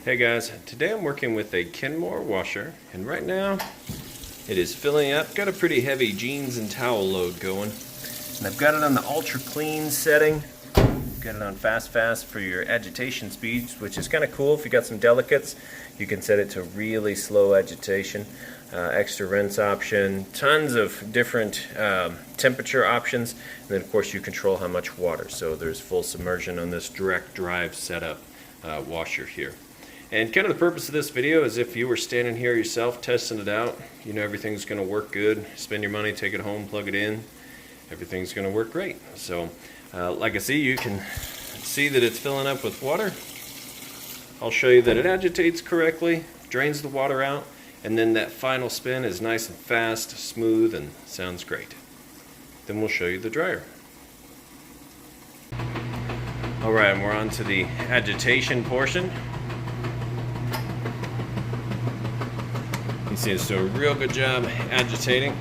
Hey guys, today I'm working with a Kenmore washer, and right now it is filling up. Got a pretty heavy jeans and towel load going, and I've got it on the ultra clean setting. Got it on fast for your agitation speeds, which is kind of cool. If you got some delicates, you can set it to really slow agitation. Extra rinse option, tons of different temperature options, and then of course you control how much water. So there's full submersion on this direct drive setup washer here. And kind of the purpose of this video is if you were standing here yourself testing it out, you know everything's going to work good. Spend your money, take it home, plug it in, everything's going to work great. So like I see, you can see that it's filling up with water. I'll show you that it agitates correctly, drains the water out, and then that final spin is nice and fast, smooth, and sounds great. Then we'll show you the dryer. Alright, and we're on to the agitation portion. You see it's doing a real good job agitating.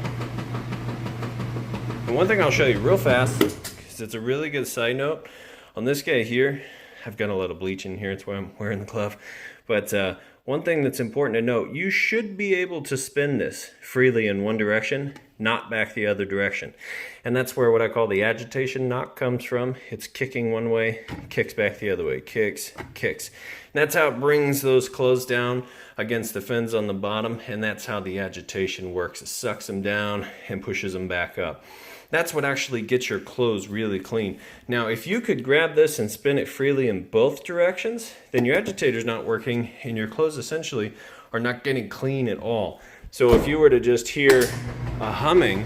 And one thing I'll show you real fast, because it's a really good side note, on this guy here, I've got a lot of bleach in here, that's why I'm wearing the glove. But one thing that's important to note, you should be able to spin this freely in one direction, not back the other direction. And that's where what I call the agitation knock comes from. It's kicking one way, kicks back the other way, kicks. And that's how it brings those clothes down against the fins on the bottom, and that's how the agitation works. It sucks them down and pushes them back up. That's what actually gets your clothes really clean. Now, if you could grab this and spin it freely in both directions, then your agitator's not working and your clothes essentially are not getting clean at all. So if you were to just hear a humming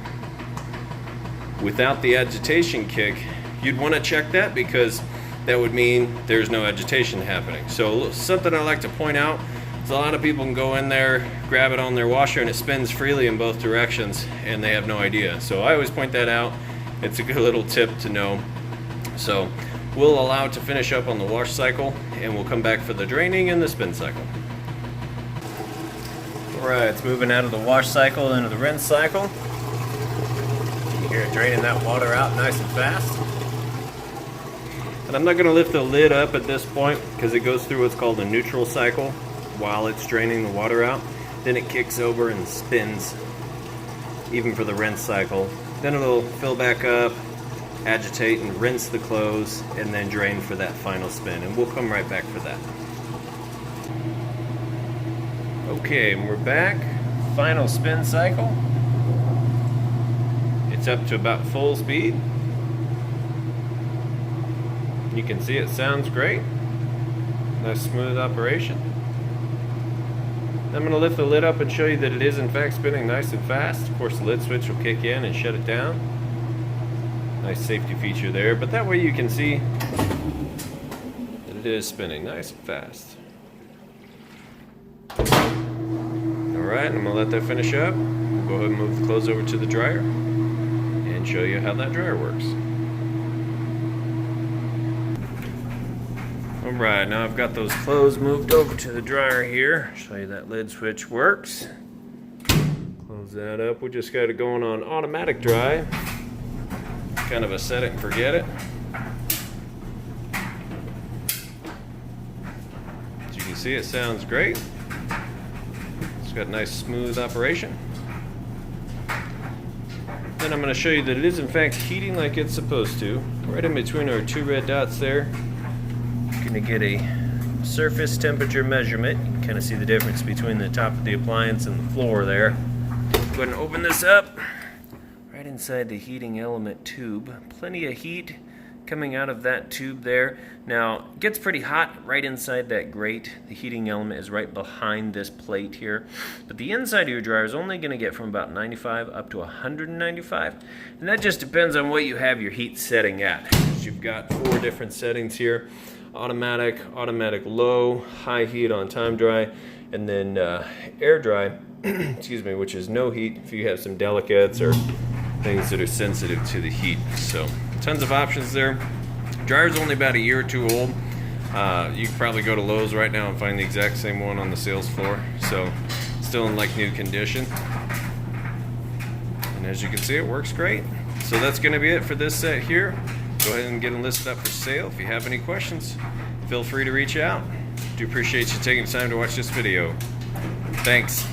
without the agitation kick, you'd want to check that, because that would mean there's no agitation happening. So something I like to point out is a lot of people can go in there, grab it on their washer, and it spins freely in both directions and they have no idea. So I always point that out. It's a good little tip to know. So we'll allow it to finish up on the wash cycle, and we'll come back for the draining and the spin cycle. Alright, it's moving out of the wash cycle into the rinse cycle. You hear it draining that water out nice and fast. And I'm not going to lift the lid up at this point because it goes through what's called a neutral cycle while it's draining the water out. Then it kicks over and spins, even for the rinse cycle. Then it'll fill back up, agitate and rinse the clothes, and then drain for that final spin. And we'll come right back for that. Okay, and we're back. Final spin cycle. It's up to about full speed. You can see it sounds great. Nice smooth operation. I'm going to lift the lid up and show you that it is in fact spinning nice and fast. Of course the lid switch will kick in and shut it down. Nice safety feature there, but that way you can see that it is spinning nice and fast. Alright, I'm going to let that finish up. We'll go ahead and move the clothes over to the dryer and show you how that dryer works. Alright, now I've got those clothes moved over to the dryer here. Show you that lid switch works. Close that up. We just got it going on automatic dry. Kind of a set it and forget it. As you can see, it sounds great. It's got nice smooth operation. Then I'm going to show you that it is in fact heating like it's supposed to. Right in between our two red dots there. Going to get a surface temperature measurement. You can kind of see the difference between the top of the appliance and the floor there. Go ahead and open this up. Right inside the heating element tube. Plenty of heat coming out of that tube there. Now, it gets pretty hot right inside that grate. The heating element is right behind this plate here. But the inside of your dryer is only going to get from about 95 up to 195. And that just depends on what you have your heat setting at. You've got 4 different settings here. Automatic low, high heat on time dry, and then air dry, excuse me, which is no heat if you have some delicates or things that are sensitive to the heat. So tons of options there. Dryer's only about a year or two old. You can probably go to Lowe's right now and find the exact same one on the sales floor. So still in like new condition. And as you can see, it works great. So that's going to be it for this set here. Go ahead and get them listed up for sale. If you have any questions, feel free to reach out. Do appreciate you taking the time to watch this video. Thanks.